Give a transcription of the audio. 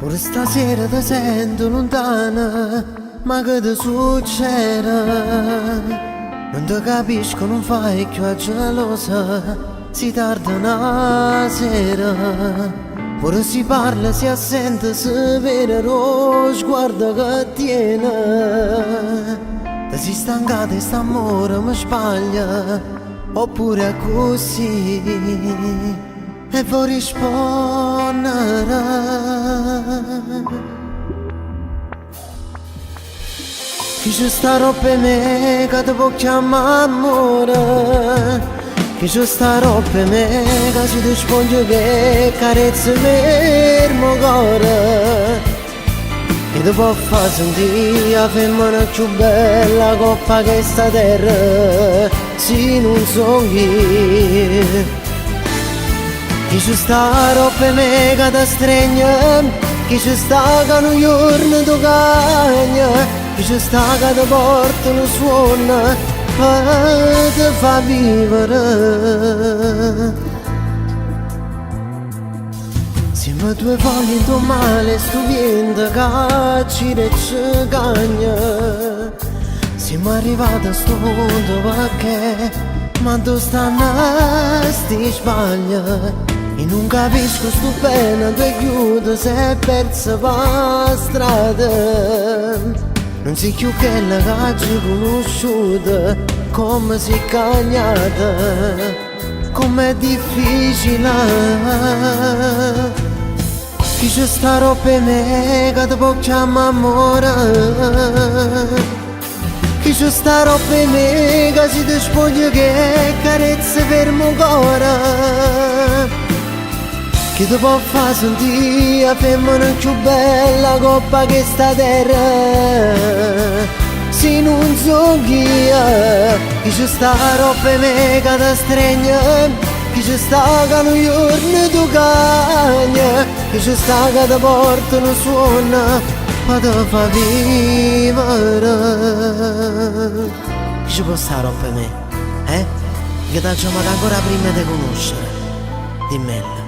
Pure stasera ti sento lontana, ma che ti succede? Non ti capisco, non fai più a gelosa, si tarda una sera. Pure si parla, si assente, si vede lo sguardo che tiene. Ti sei stancata e st'amore mi sbaglia, oppure è così? E vuoi rispondere? Chi ci sta per me che ti può chiamare amore? Chi ci sta per me che si ti spoglio che carezza il mio cuore? Che ti può far sentire la femmina più bella coppa che sta terra, se non so io. Chi ci sta per me che ti stringe, chi ci sta che un giorno ti cagna, chi ci sta che ti porta un suono e ti fa vivere. Siamo due foglie in tuo male, sto vento che ci cagna. Siamo arrivati a sto punto perché ma tu stanno sti sbaglia. E non capisco sto bene, tu chiudo, sei persa per strada. Non sei più quella che ci conosciuta, come sei cagnata, com'è difficile. Chi ci sta per me che ti può chiamare amore? Chi ci sta per me che si ti spoglia che carezza per il mio cuore? Chi ti può far sentire la femmina più bella coppa che sta terra, se non so chi è? Chi ci sta per me che ti stringe, chi ci sta che un giorno tu cagna, chi ci sta che ti porta un suono ma ti fa vivere. Chi ci può stare per me? Che ti ho chiamato ancora prima di conoscere? Dimmelo.